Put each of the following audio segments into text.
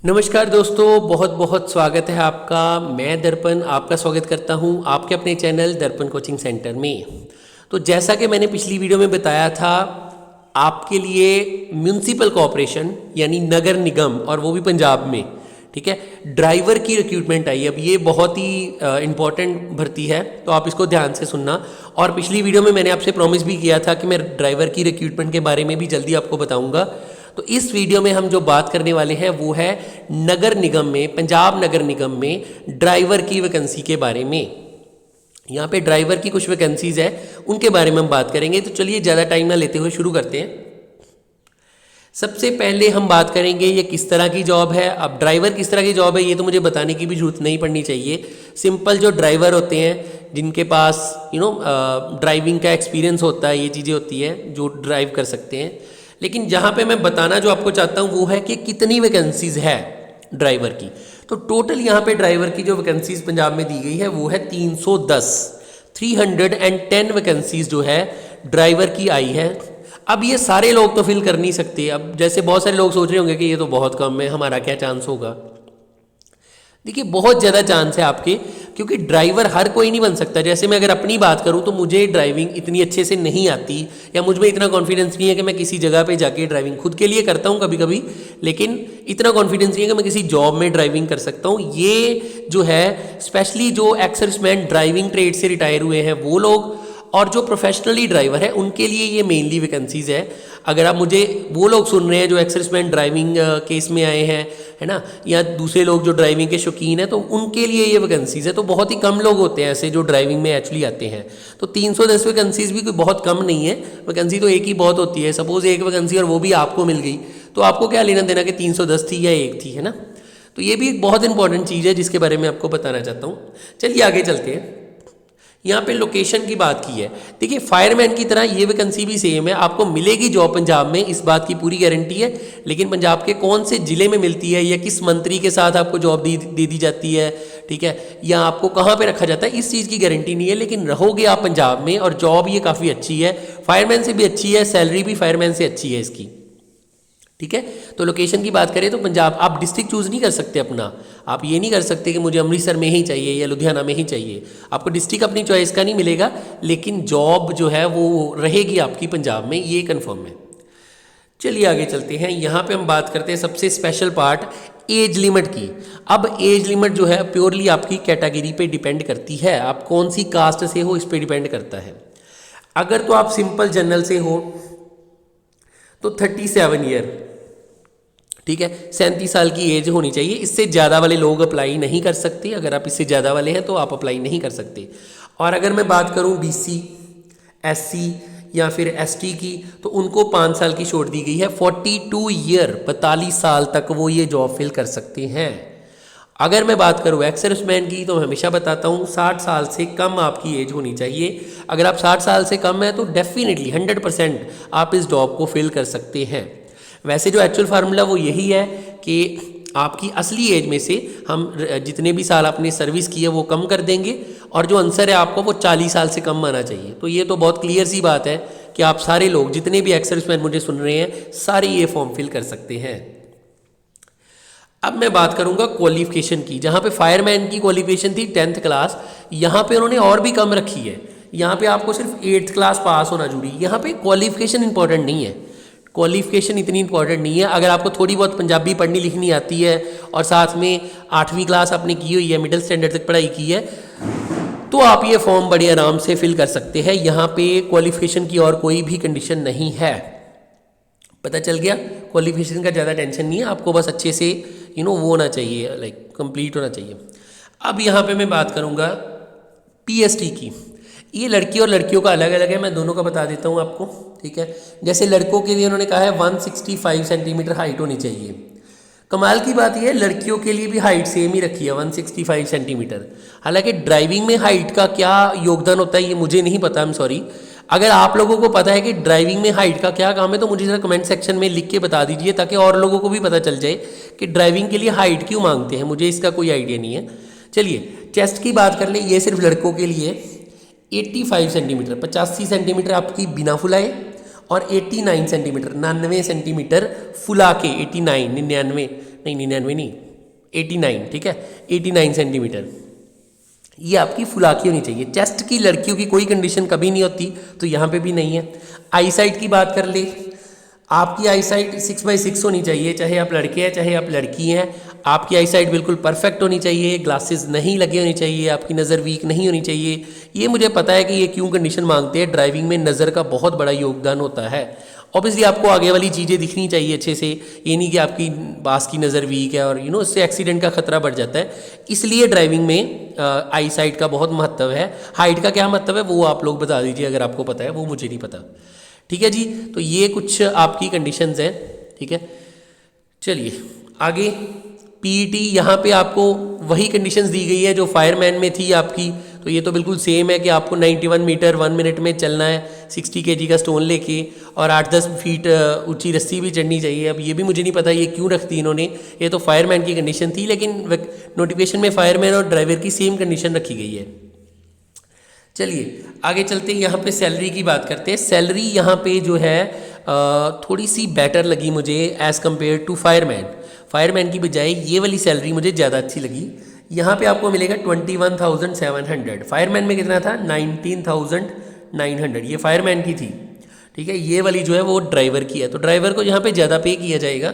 नमस्कार दोस्तों, बहुत बहुत स्वागत है आपका। मैं दर्पण आपका स्वागत करता हूं आपके अपने चैनल दर्पण कोचिंग सेंटर में। तो जैसा कि मैंने पिछली वीडियो में बताया था, आपके लिए म्यूनसिपल कॉरपोरेशन यानी नगर निगम, और वो भी पंजाब में, ठीक है, ड्राइवर की रिक्रूटमेंट आई। अब ये बहुत ही इंपॉर्टेंट भर्ती है, तो आप इसको ध्यान से सुनना। और पिछली वीडियो में मैंने आपसे प्रॉमिस भी किया था कि मैं ड्राइवर की रिक्रूटमेंट के बारे में भी जल्दी आपको बताऊंगा। तो इस वीडियो में हम जो बात करने वाले हैं वो है नगर निगम में, पंजाब नगर निगम में ड्राइवर की वैकेंसी के बारे में। यहाँ पे ड्राइवर की कुछ वैकेंसीज है, उनके बारे में हम बात करेंगे। तो चलिए ज़्यादा टाइम ना लेते हुए शुरू करते हैं। सबसे पहले हम बात करेंगे ये किस तरह की जॉब है। अब ड्राइवर किस तरह की जॉब है ये तो मुझे बताने की भी जरूरत नहीं पड़नी चाहिए। सिंपल जो ड्राइवर होते हैं जिनके पास ड्राइविंग का एक्सपीरियंस होता है, ये चीज़ें होती है जो ड्राइव कर सकते हैं। लेकिन जहाँ पे मैं बताना जो आपको चाहता हूँ वो है कि कितनी वैकेंसीज है ड्राइवर की। तो टोटल यहाँ पे ड्राइवर की जो वैकेंसीज पंजाब में दी गई है वो है 310 वैकेंसीज जो है ड्राइवर की आई है। अब ये सारे लोग तो फिल कर नहीं सकते। अब जैसे बहुत सारे लोग सोच रहे होंगे कि ये तो बहुत कम है, हमारा क्या चांस होगा। देखिए, बहुत ज़्यादा चांस है आपके, क्योंकि ड्राइवर हर कोई नहीं बन सकता। जैसे मैं अगर अपनी बात करूं तो मुझे ड्राइविंग इतनी अच्छे से नहीं आती, या मुझ में इतना कॉन्फिडेंस नहीं है कि मैं किसी जगह पे जाके ड्राइविंग खुद के लिए करता हूं कभी कभी, लेकिन इतना कॉन्फिडेंस नहीं है कि मैं किसी जॉब में ड्राइविंग कर सकता हूं। ये जो है स्पेशली जो एक्स-सर्विसमैन ड्राइविंग ट्रेड से रिटायर हुए हैं वो लोग, और जो प्रोफेशनली ड्राइवर है उनके लिए ये मेनली वैकेंसीज है। अगर आप मुझे वो लोग सुन रहे हैं जो एक्स-सर्विसमैन ड्राइविंग केस में आए हैं, है ना, या दूसरे लोग जो ड्राइविंग के शौकीन हैं, तो उनके लिए ये वैकेंसीज है। तो बहुत ही कम लोग होते हैं ऐसे जो ड्राइविंग में एक्चुअली आते हैं। तो 310 वैकेंसीज भी कोई बहुत कम नहीं है। वैकेंसी तो एक ही बहुत होती है। सपोज एक वैकेंसी और वो भी आपको मिल गई, तो आपको क्या लेना देना कि 310 थी या एक थी, है ना। तो ये भी एक बहुत इंपॉर्टेंट चीज़ है जिसके बारे में आपको बताना चाहता हूँ। चलिए आगे चलते हैं। यहाँ पे लोकेशन की बात की है। देखिए, फायरमैन की तरह ये वैकेंसी भी सेम है, आपको मिलेगी जॉब पंजाब में, इस बात की पूरी गारंटी है। लेकिन पंजाब के कौन से ज़िले में मिलती है या किस मंत्री के साथ आपको जॉब दे दी जाती है, ठीक है, या आपको कहाँ पे रखा जाता है, इस चीज़ की गारंटी नहीं है। लेकिन रहोगे आप पंजाब में, और जॉब ये काफ़ी अच्छी है, फायरमैन से भी अच्छी है, सैलरी भी फायरमैन से अच्छी है इसकी, ठीक है। तो लोकेशन की बात करें तो पंजाब, आप डिस्ट्रिक्ट चूज़ नहीं कर सकते अपना। आप ये नहीं कर सकते कि मुझे अमृतसर में ही चाहिए या लुधियाना में ही चाहिए। आपको डिस्ट्रिक्ट अपनी चॉइस का नहीं मिलेगा, लेकिन जॉब जो है वो रहेगी आपकी पंजाब में, ये कन्फर्म है। चलिए आगे चलते हैं। यहाँ पे हम बात करते हैं सबसे स्पेशल पार्ट, एज लिमिट की। अब एज लिमिट जो है प्योरली आपकी कैटेगरी पे डिपेंड करती है, आप कौन सी कास्ट से हो इस पर डिपेंड करता है। अगर तो आप सिंपल जनरल से हो तो 37 ईयर, ठीक है, 37 साल की एज होनी चाहिए। इससे ज़्यादा वाले लोग अप्लाई नहीं कर सकते। अगर आप इससे ज़्यादा वाले हैं तो आप अप्लाई नहीं कर सकते। और अगर मैं बात करूं BC, SC या फिर ST की, तो उनको 5 साल की छूट दी गई है। 42 ईयर, 42 साल तक वो ये जॉब फिल कर सकते हैं। अगर मैं बात करूं एक्स-सर्विसमैन की, तो मैं हमेशा बताता हूं 60 साल से कम आपकी एज होनी चाहिए। अगर आप 60 साल से कम है तो डेफिनेटली 100% आप इस जॉब को फिल कर सकते हैं। वैसे जो एक्चुअल फार्मूला वो यही है कि आपकी असली एज में से हम जितने भी साल आपने सर्विस की है वो कम कर देंगे, और जो आंसर है आपको वो 40 साल से कम आना चाहिए। तो ये तो बहुत क्लियर सी बात है कि आप सारे लोग, जितने भी एक्स-सर्विसमैन मुझे सुन रहे हैं, सारे ये फॉर्म फिल कर सकते हैं। अब मैं बात करूंगा क्वालिफिकेशन की। जहाँ पे फायरमैन की क्वालिफिकेशन थी 10th क्लास, यहाँ पे उन्होंने और भी कम रखी है। यहाँ पे आपको सिर्फ 8th क्लास पास होना जरूरी। यहाँ पे क्वालिफिकेशन इंपॉर्टेंट नहीं है, क्वालिफिकेशन इतनी इंपॉर्टेंट नहीं है। अगर आपको थोड़ी बहुत पंजाबी पढ़नी लिखनी आती है और साथ में 8वीं क्लास आपने की हुई है, मिडिल स्टैंडर्ड तक पढ़ाई की है, तो आप ये फॉर्म बड़े आराम से फिल कर सकते हैं। यहाँ पे क्वालिफिकेशन की और कोई भी कंडीशन नहीं है। पता चल गया, क्वालिफिकेशन का ज़्यादा टेंशन नहीं है, आपको बस अच्छे से वो होना चाहिए, लाइक कंप्लीट होना चाहिए। अब यहाँ पे मैं बात करूँगा PST की। ये लड़की और लड़कियों का अलग अलग है, मैं दोनों का बता देता हूँ आपको, ठीक है। जैसे लड़कों के लिए उन्होंने कहा है 165 सेंटीमीटर हाइट होनी चाहिए। कमाल की बात यह है, लड़कियों के लिए भी हाइट सेम ही रखी है, 165 सेंटीमीटर। हालांकि ड्राइविंग में हाइट का क्या योगदान होता है ये मुझे नहीं पता, आई एम सॉरी। अगर आप लोगों को पता है कि ड्राइविंग में हाइट का क्या काम है तो मुझे ज़रा कमेंट सेक्शन में लिख के बता दीजिए, ताकि और लोगों को भी पता चल जाए कि ड्राइविंग के लिए हाइट क्यों मांगते हैं। मुझे इसका कोई आइडिया नहीं है। चलिए चेस्ट की बात कर ले। ये सिर्फ लड़कों के लिए 85 सेंटीमीटर, 85 सेंटीमीटर आपकी बिना फुलाए, और 89 सेंटीमीटर, 99 सेंटीमीटर फुला के, 89 99 नहीं 99 नहीं 89, ठीक है 89 सेंटीमीटर। ये आपकी फुलाकी होनी चाहिए। चेस्ट की लड़कियों की कोई कंडीशन कभी नहीं होती, तो यहाँ पे भी नहीं है। आई साइट की बात कर ले, आपकी आई साइट 6/6 होनी चाहिए, चाहे आप लड़के हैं चाहे आप लड़की हैं। आपकी आई साइट बिल्कुल परफेक्ट होनी चाहिए, ग्लासेस नहीं लगे होनी चाहिए, आपकी नज़र वीक नहीं होनी चाहिए। ये मुझे पता है कि ये क्यों कंडीशन मांगते हैं, ड्राइविंग में नज़र का बहुत बड़ा योगदान होता है। ऑब्वियसली आपको आगे वाली चीज़ें दिखनी चाहिए अच्छे से, ये नहीं कि आपकी पास की नज़र वीक है और इससे एक्सीडेंट का खतरा बढ़ जाता है। इसलिए ड्राइविंग में आई साइट का बहुत महत्व है। हाइट का क्या महत्व है वो आप लोग बता दीजिए अगर आपको पता है, वो मुझे नहीं पता। ठीक है जी, तो ये कुछ आपकी कंडीशंस हैं। ठीक है, चलिए आगे। पीईटी, यहाँ पे आपको वही कंडीशंस दी गई है जो फायरमैन में थी आपकी, तो ये तो बिल्कुल सेम है कि आपको 91 मीटर 1 मिनट में चलना है 60 kg का स्टोन लेके, और 8-10 फीट ऊंची रस्सी भी चढ़नी चाहिए। अब ये भी मुझे नहीं पता ये क्यों रखती इन्होंने, ये तो फायरमैन की कंडीशन थी, लेकिन नोटिफिकेशन में फायरमैन और ड्राइवर की सेम कंडीशन रखी गई है। चलिए आगे चलते हैं, यहाँ पे सैलरी की बात करते हैं। सैलरी यहाँ पे जो है थोड़ी सी बेटर लगी मुझे as compare to fireman. Fireman की बजाय ये वाली सैलरी मुझे ज़्यादा अच्छी लगी। यहाँ पे आपको मिलेगा 21,700। फायरमैन में कितना था 19,900, ये फायरमैन की थी। ठीक है, ये वाली जो है वो ड्राइवर की है, तो ड्राइवर को यहाँ पे ज़्यादा पे किया जाएगा।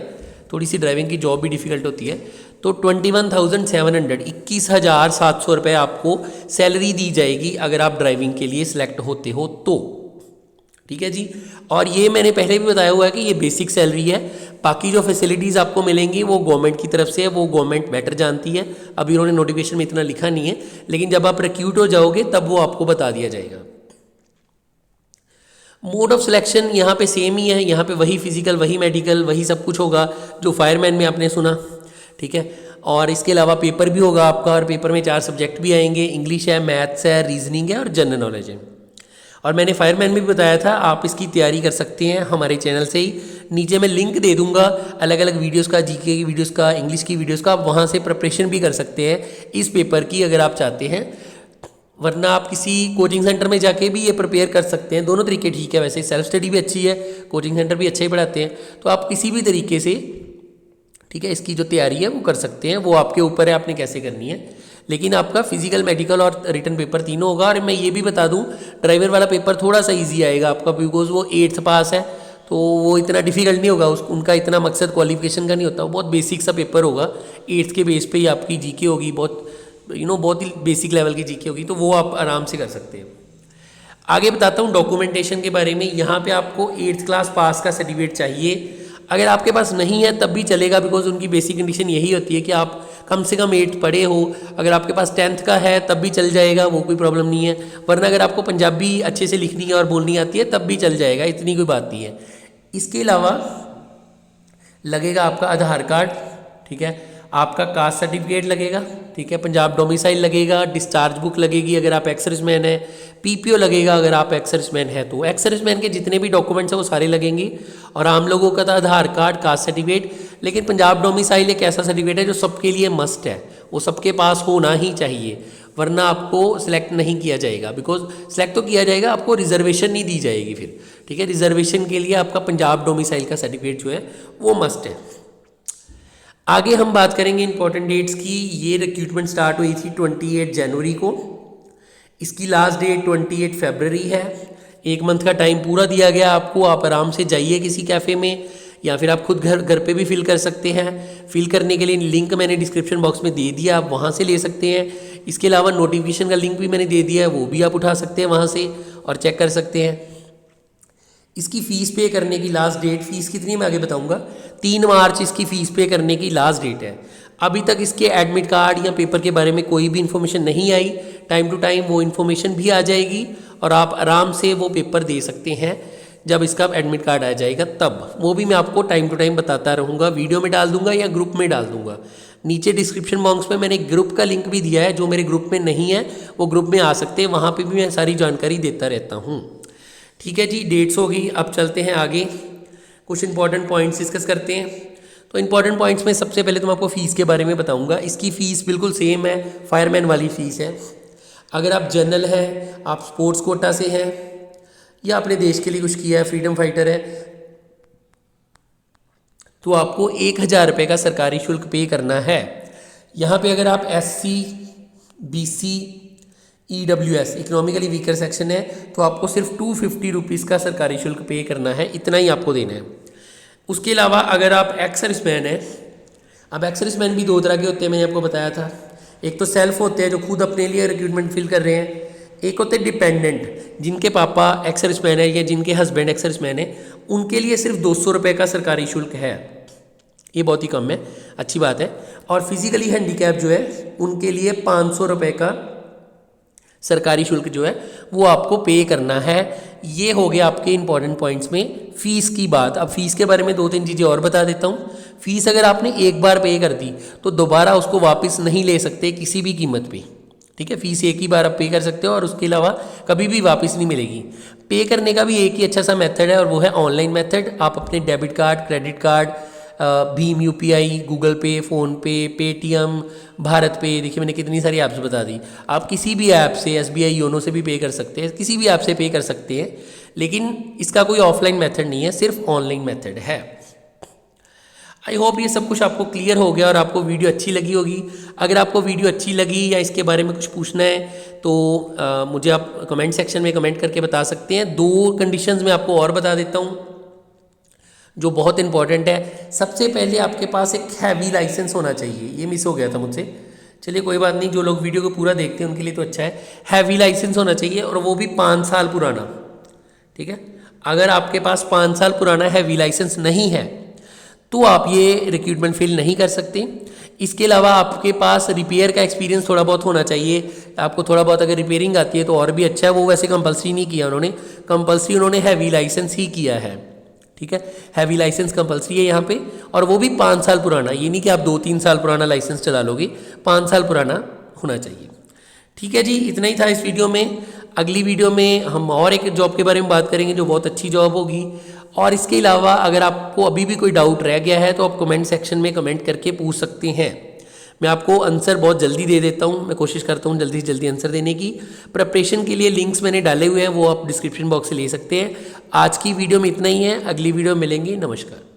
थोड़ी सी ड्राइविंग की जॉब भी डिफ़िकल्ट होती है। तो 21,700, 21,700 रुपये आपको सैलरी दी जाएगी अगर आप ड्राइविंग के लिए सिलेक्ट होते हो तो। ठीक है जी, और ये मैंने पहले भी बताया हुआ है कि ये बेसिक सैलरी है। बाकी जो फैसिलिटीज़ आपको मिलेंगी वो गवर्नमेंट की तरफ से है, वो गवर्नमेंट बेटर जानती है। अभी उन्होंने नोटिफिकेशन में इतना लिखा नहीं है, लेकिन जब आप रिक्रूट हो जाओगे तब वो आपको बता दिया जाएगा। मोड ऑफ सिलेक्शन यहाँ पे सेम ही है, यहाँ पे वही फिजिकल वही मेडिकल वही सब कुछ होगा जो फायरमैन में आपने सुना। ठीक है, और इसके अलावा पेपर भी होगा आपका, और पेपर में 4 सब्जेक्ट भी आएंगे, इंग्लिश है, मैथ्स है, रीजनिंग है और जनरल नॉलेज है। और मैंने फायरमैन में भी बताया था आप इसकी तैयारी कर सकते हैं हमारे चैनल से ही। नीचे मैं लिंक दे दूंगा अलग अलग वीडियोस का, जीके की वीडियोस का, इंग्लिश की वीडियोस का, आप वहाँ से प्रिपरेशन भी कर सकते हैं इस पेपर की अगर आप चाहते हैं। वरना आप किसी कोचिंग सेंटर में जाके भी ये प्रिपेयर कर सकते हैं। दोनों तरीके ठीक है, वैसे सेल्फ स्टडी भी अच्छी है, कोचिंग सेंटर भी अच्छे ही पढ़ाते हैं, तो आप किसी भी तरीके से ठीक है इसकी जो तैयारी है वो कर सकते हैं। वो आपके ऊपर है आपने कैसे करनी है, लेकिन आपका फिजिकल मेडिकल और रिटन पेपर तीनों होगा। और मैं ये भी बता दूं ड्राइवर वाला पेपर थोड़ा सा ईजी आएगा आपका, बिकॉज वो 8th पास है, तो वो इतना डिफिकल्ट नहीं होगा। उनका इतना मकसद क्वालिफिकेशन का नहीं होता, वो बहुत बेसिक सा पेपर होगा। 8th के बेस पे ही आपकी जीके होगी, बहुत बहुत ही बेसिक लेवल की जीके होगी, तो वो आप आराम से कर सकते हैं। आगे बताता हूँ डॉक्यूमेंटेशन के बारे में। यहाँ पे आपको 8th क्लास पास का सर्टिफिकेट चाहिए। अगर आपके पास नहीं है तब भी चलेगा, बिकॉज उनकी बेसिक कंडीशन यही होती है कि आप कम से कम 8th पढ़े हो। अगर आपके पास 10th का है तब भी चल जाएगा, वो कोई प्रॉब्लम नहीं है। वरना अगर आपको पंजाबी अच्छे से लिखनी है और बोलनी आती है तब भी चल जाएगा, इतनी कोई बात नहीं है। इसके अलावा लगेगा आपका आधार कार्ड, ठीक है, आपका कास्ट सर्टिफिकेट लगेगा, ठीक है, पंजाब डोमिसाइल लगेगा, डिस्चार्ज बुक लगेगी अगर आप एक्स सर्विसमैन है, पीपीओ लगेगा अगर आप एक्स सर्विसमैन है। तो एक्स सर्विसमैन के जितने भी डॉक्यूमेंट्स हैं वो सारे लगेंगे। और आम लोगों का था आधार कार्ड, कास्ट सर्टिफिकेट। लेकिन पंजाब डोमिसाइल एक ऐसा सर्टिफिकेट है जो सबके लिए मस्ट है, वो सबके पास होना ही चाहिए, वरना आपको सिलेक्ट नहीं किया जाएगा। बिकॉज सिलेक्ट तो किया जाएगा, आपको रिजर्वेशन नहीं दी जाएगी फिर। ठीक है, रिजर्वेशन के लिए आपका पंजाब डोमिसाइल का सर्टिफिकेट जो है वो मस्ट है। आगे हम बात करेंगे इंपॉर्टेंट डेट्स की। ये रिक्रूटमेंट स्टार्ट हुई थी 28 जनवरी को, इसकी लास्ट डेट 28 फरवरी है। 1 मंथ का टाइम पूरा दिया गया आपको। आप आराम से जाइए किसी कैफ़े में, या फिर आप खुद घर पे भी फिल कर सकते हैं। फिल करने के लिए लिंक मैंने डिस्क्रिप्शन बॉक्स में दे दिया, आप वहाँ से ले सकते हैं। इसके अलावा नोटिफिकेशन का लिंक भी मैंने दे दिया है, वो भी आप उठा सकते हैं वहाँ से और चेक कर सकते हैं। इसकी फ़ीस पे करने की लास्ट डेट, फ़ीस कितनी मैं आगे बताऊंगा, 3 मार्च इसकी फ़ीस पे करने की लास्ट डेट है। अभी तक इसके एडमिट कार्ड या पेपर के बारे में कोई भी इन्फॉर्मेशन नहीं आई। टाइम टू टाइम वो इन्फॉर्मेशन भी आ जाएगी और आप आराम से वो पेपर दे सकते हैं जब इसका एडमिट कार्ड आ जाएगा तब। वो भी मैं आपको टाइम टू टाइम बताता रहूँगा, वीडियो में डाल दूंगा या ग्रुप में डाल दूंगा। नीचे डिस्क्रिप्शन बॉक्स में मैंने ग्रुप का लिंक भी दिया है, जो मेरे ग्रुप में नहीं है वो ग्रुप में आ सकते हैं, वहाँ पर भी मैं सारी जानकारी देता रहता हूँ। ठीक है जी, डेट्स होगी। अब चलते हैं आगे, कुछ इंपॉर्टेंट पॉइंट्स डिस्कस करते हैं। तो इंपॉर्टेंट पॉइंट्स में सबसे पहले तो मैं आपको फ़ीस के बारे में बताऊंगा। इसकी फ़ीस बिल्कुल सेम है, फायरमैन वाली फ़ीस है। अगर आप जनरल हैं, आप स्पोर्ट्स कोटा से हैं, या अपने देश के लिए कुछ किया है, फ्रीडम फाइटर है, तो आपको 1,000 रुपये का सरकारी शुल्क पे करना है। यहाँ पे अगर आप SC, BC, EWS economically weaker section है तो आपको सिर्फ 250 रुपीज़ का सरकारी शुल्क पे करना है, इतना ही आपको देना है। उसके अलावा अगर आप एक्स सर्विसमैन हैं, अब एक्स सर्विसमैन भी 2 तरह के होते हैं, मैंने आपको बताया था। एक तो सेल्फ होते हैं जो खुद अपने लिए रिक्रूटमेंट फिल कर रहे हैं, एक होते हैं डिपेंडेंट जिनके पापा एक्स सर्विसमैन है या जिनके हस्बैंड एक्स सर्विसमैन है, उनके लिए सिर्फ 200 रुपये का सरकारी शुल्क है। ये बहुत ही कम है, अच्छी बात है। और फिजिकली हैंडीकैप जो है उनके लिए 500 रुपये का सरकारी शुल्क जो है वो आपको पे करना है। ये हो गया आपके इंपॉर्टेंट पॉइंट्स में फ़ीस की बात। अब फीस के बारे में 2-3 चीज़ें और बता देता हूँ। फ़ीस अगर आपने एक बार पे कर दी तो दोबारा उसको वापस नहीं ले सकते किसी भी कीमत पे, ठीक है। फीस एक ही बार आप पे कर सकते हो और उसके अलावा कभी भी वापस नहीं मिलेगी। पे करने का भी एक ही अच्छा सा मेथड है और वो है ऑनलाइन मेथड। आप अपने debit card, credit card, Bhim UPI, Google पे, फ़ोनपे, पेटीएम, भारत पे, देखिए मैंने कितनी सारी ऐप्स बता दी। आप किसी भी ऐप से, SBI योनो से भी पे कर सकते हैं, किसी भी ऐप से पे कर सकते हैं, लेकिन इसका कोई ऑफलाइन मेथड नहीं है, सिर्फ ऑनलाइन मेथड है। आई होप ये सब कुछ आपको क्लियर हो गया और आपको वीडियो अच्छी लगी होगी। अगर आपको वीडियो अच्छी लगी या इसके बारे में कुछ पूछना है तो मुझे आप कमेंट सेक्शन में कमेंट करके बता सकते हैं। 2 कंडीशंस मैं आपको और बता देता हूँ जो बहुत इंपॉर्टेंट है। सबसे पहले आपके पास एक हैवी लाइसेंस होना चाहिए, ये मिस हो गया था मुझसे, चलिए कोई बात नहीं, जो लोग वीडियो को पूरा देखते हैं उनके लिए तो अच्छा है। हैवी लाइसेंस होना चाहिए और वो भी 5 साल पुराना, ठीक है। अगर आपके पास 5 साल पुराना हैवी लाइसेंस नहीं है तो आप ये रिक्रूटमेंट फिल नहीं कर सकते। इसके अलावा आपके पास रिपेयर का एक्सपीरियंस थोड़ा बहुत होना चाहिए। आपको थोड़ा बहुत अगर रिपेयरिंग आती है तो और भी अच्छा है। वो वैसे कंपलसरी नहीं किया उन्होंने, कंपलसरी उन्होंने हैवी लाइसेंस ही किया है, ठीक है। हैवी लाइसेंस कंपलसरी है यहाँ पे और वो भी 5 साल पुराना। ये नहीं कि आप 2-3 साल पुराना लाइसेंस चला लोगे, 5 साल पुराना होना चाहिए, ठीक है जी। इतना ही था इस वीडियो में। अगली वीडियो में हम और एक जॉब के बारे में बात करेंगे जो बहुत अच्छी जॉब होगी। और इसके अलावा अगर आपको अभी भी कोई डाउट रह गया है तो आप कमेंट सेक्शन में कमेंट करके पूछ सकते हैं। मैं आपको आंसर बहुत जल्दी दे देता हूँ, मैं कोशिश करता हूँ जल्दी से जल्दी आंसर देने की। प्रिपरेशन के लिए लिंक्स मैंने डाले हुए हैं, वो आप डिस्क्रिप्शन बॉक्स से ले सकते हैं। आज की वीडियो में इतना ही है, अगली वीडियो में मिलेंगे। नमस्कार।